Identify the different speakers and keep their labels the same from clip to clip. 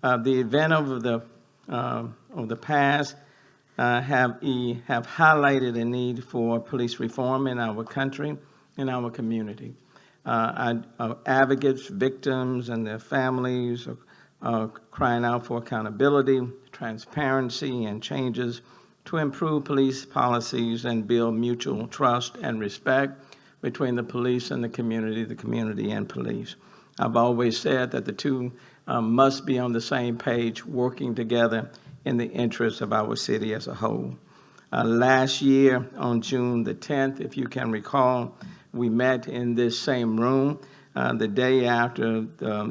Speaker 1: The event of the past have highlighted the need for police reform in our country, in our community. Our advocates, victims, and their families are crying out for accountability, transparency, and changes to improve police policies and build mutual trust and respect between the police and the community and police. I've always said that the two must be on the same page, working together in the interests of our city as a whole. Last year, on June the 10th, if you can recall, we met in this same room the day after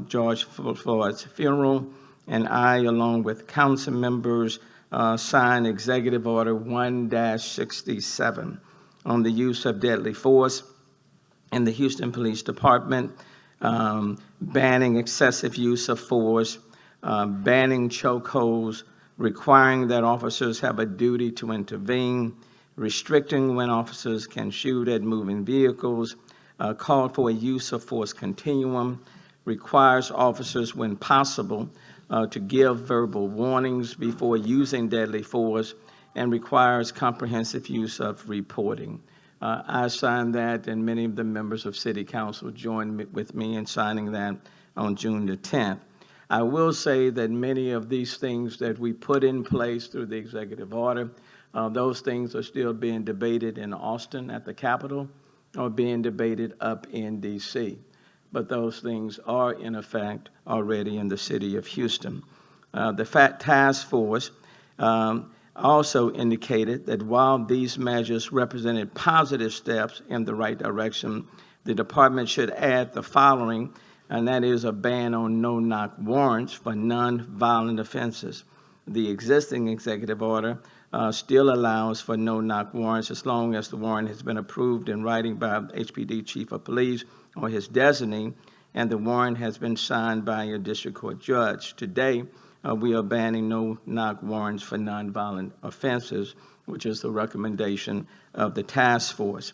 Speaker 1: George Floyd's funeral, and I, along with council members, signed Executive Order 1-67 on the use of deadly force in the Houston Police Department, banning excessive use of force, banning chokeholds, requiring that officers have a duty to intervene, restricting when officers can shoot at moving vehicles, called for a use of force continuum, requires officers, when possible, to give verbal warnings before using deadly force, and requires comprehensive use of reporting. I signed that, and many of the members of City Council joined with me in signing that on June the 10th. I will say that many of these things that we put in place through the executive order, those things are still being debated in Austin at the Capitol or being debated up in D.C. But those things are, in effect, already in the city of Houston. The task force also indicated that while these measures represented positive steps in the right direction, the department should add the following, and that is a ban on no-knock warrants for non-violent offenses. The existing executive order still allows for no-knock warrants as long as the warrant has been approved in writing by HPD Chief of Police or his designee, and the warrant has been signed by a district court judge. Today, we are banning no-knock warrants for nonviolent offenses, which is the recommendation of the task force.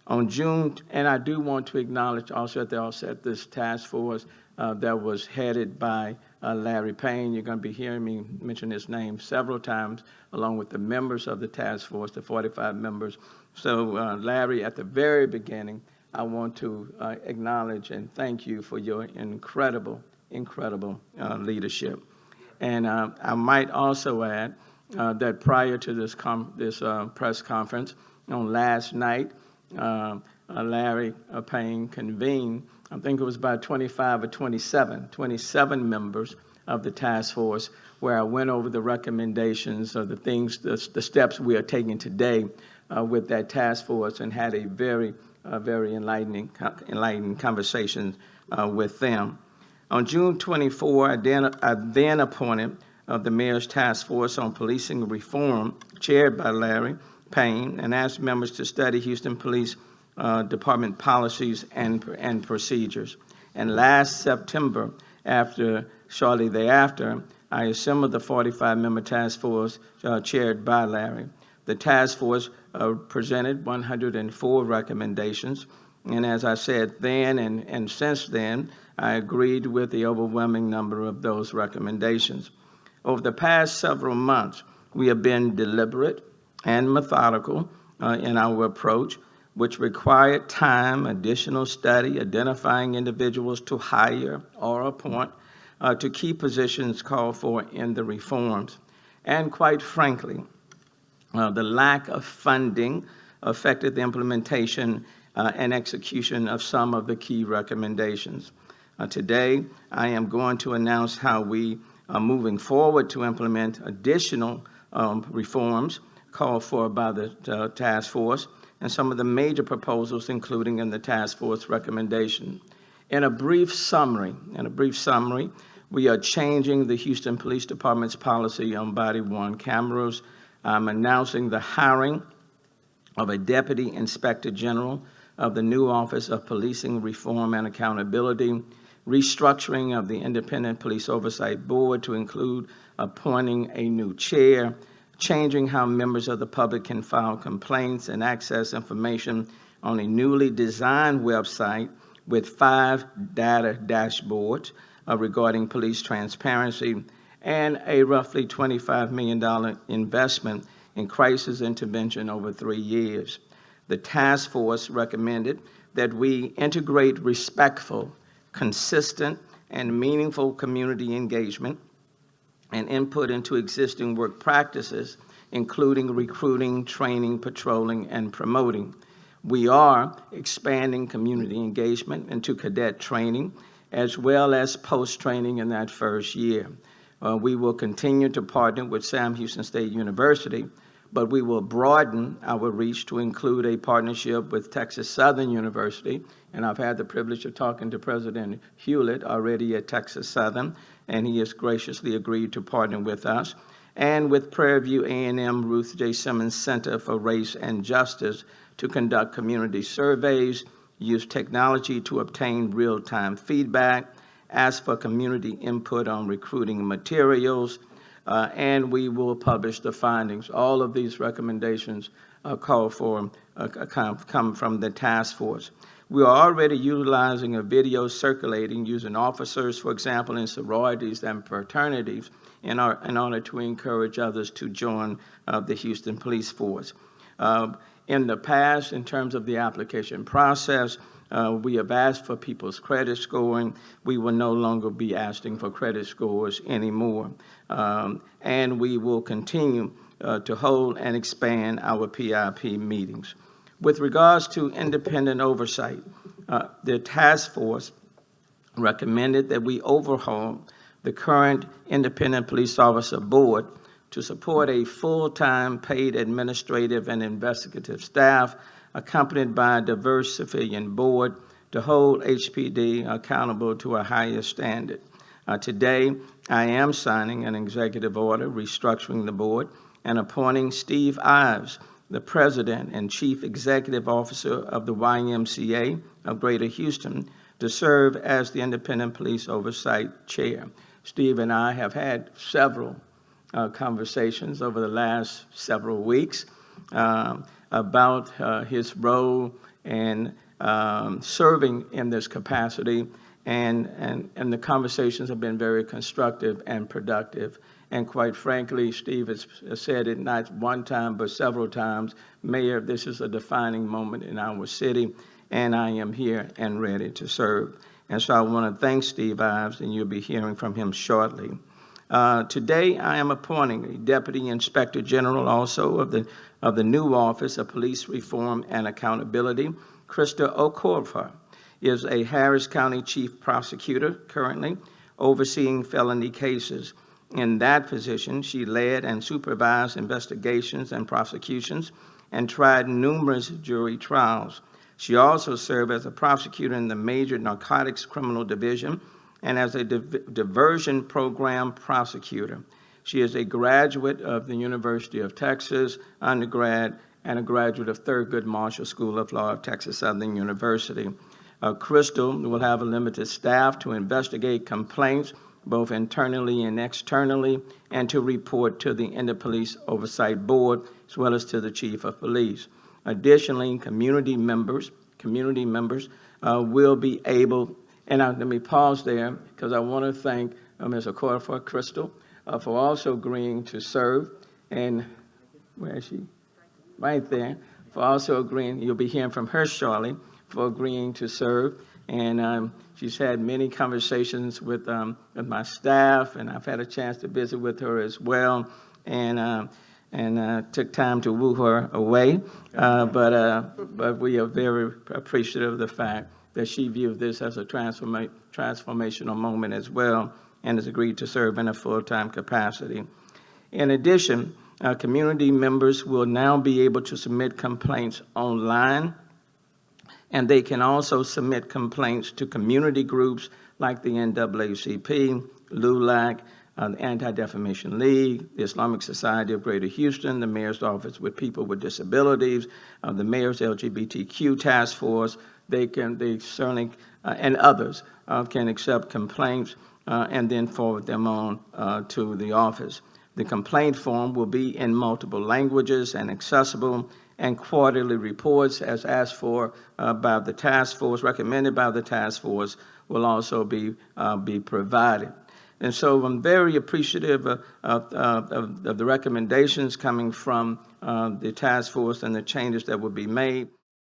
Speaker 1: On June, and I do want to acknowledge also at the outset this task force that was headed by Larry Payne. You're going to be hearing me mention his name several times, along with the members of the task force, the 45 members. So Larry, at the very beginning, I want to acknowledge and thank you for your incredible leadership. And I might also add that prior to this press conference, on last night, Larry Payne convened, I think it was about 25 or 27 members of the task force, where I went over the recommendations of the things, the steps we are taking today with that task force, and had a very enlightening conversation with them. On June 24, I then appointed the Mayor's Task Force on Policing Reform, chaired by Larry Payne, and asked members to study Houston Police Department policies and procedures. And last September, shortly thereafter, I assembled the 45-member task force chaired by Larry. The task force presented 104 recommendations, and as I said then and since then, I agreed with the overwhelming number of those recommendations. Over the past several months, we have been deliberate and methodical in our approach, which required time, additional study, identifying individuals to hire or appoint to key positions called for in the reforms. And quite frankly, the lack of funding affected the implementation and execution of some of the key recommendations. Today, I am going to announce how we are moving forward to implement additional reforms called for by the task force, and some of the major proposals, including in the task force recommendation. In a brief summary, we are changing the Houston Police Department's policy on body-worn cameras. I'm announcing the hiring of a Deputy Inspector General of the new Office of Policing Reform and Accountability, restructuring of the Independent Police Oversight Board to include appointing a new chair, changing how members of the public can file complaints and access information on a newly designed website with 5 data dashboards, regarding police transparency, and a roughly $25 million investment in crisis intervention over 3 years. The task force recommended that we integrate respectful, consistent, and meaningful community engagement and input into existing work practices, including recruiting, training, patrolling, and promoting. We are expanding community engagement into cadet training, as well as post-training in that first year. We will continue to partner with Sam Houston State University, but we will broaden our reach to include a partnership with Texas Southern University, and I've had the privilege of talking to President Hewlett already at Texas Southern, and he has graciously agreed to partner with us, and with Prairie View A&M Ruth J. Simmons Center for Race and Justice to conduct community surveys, use technology to obtain real-time feedback, ask for community input on recruiting materials, and we will publish the findings. All of these recommendations come from the task force. We are already utilizing a video circulating using officers, for example, in sororities and fraternities in order to encourage others to join the Houston Police Force. In the past, in terms of the application process, we have asked for people's credit scoring. We will no longer be asking for credit scores anymore. And we will continue to hold and expand our PIP meetings. With regards to independent oversight, the task force recommended that we overhaul the current independent police officer board to support a full-time paid administrative and investigative staff accompanied by a diverse civilian board to hold HPD accountable to a higher standard. Today, I am signing an executive order restructuring the board and appointing Steve Ives, the President and Chief Executive Officer of the YMCA of Greater Houston, to serve as the Independent Police Oversight Chair. Steve and I have had several conversations over the last several weeks about his role in serving in this capacity, and the conversations have been very constructive and productive. And quite frankly, Steve has said it not one time but several times, Mayor, this is a defining moment in our city, and I am here and ready to serve. And so I want to thank Steve Ives, and you'll be hearing from him shortly. Today, I am appointing a Deputy Inspector General also of the new Office of Police Reform and Accountability. Krista Okorfa is a Harris County Chief Prosecutor currently, overseeing felony cases. In that position, she led and supervised investigations and prosecutions and tried numerous jury trials. She also served as a prosecutor in the Major Narcotics Criminal Division and as a diversion program prosecutor. She is a graduate of the University of Texas undergrad and a graduate of Thurgood Marshall School of Law of Texas Southern University. Crystal will have a limited staff to investigate complaints both internally and externally, and to report to the Inter-Police Oversight Board, as well as to the Chief of Police. Additionally, community members will be able, and let me pause there, because I want to thank Ms. Okorfa, Crystal, for also agreeing to serve, and where is she? Right there, for also agreeing, you'll be hearing from her shortly, for agreeing to serve. And she's had many conversations with my staff, and I've had a chance to visit with her as well, and took time to woo her away. But we are very appreciative of the fact that she viewed this as a transformational moment as well, and has agreed to serve in a full-time capacity. In addition, community members will now be able to submit complaints online, and they can also submit complaints to community groups like the NAACP, LULAC, the Anti-Defamation League, the Islamic Society of Greater Houston, the Mayor's Office with People with Disabilities, the Mayor's LGBTQ Task Force. They certainly, and others, can accept complaints and then forward them on to the office. The complaint form will be in multiple languages and accessible, and quarterly reports, as asked for by the task force, recommended by the task force, will also be provided. And so I'm very appreciative of the recommendations coming from the task force and the changes that will be made.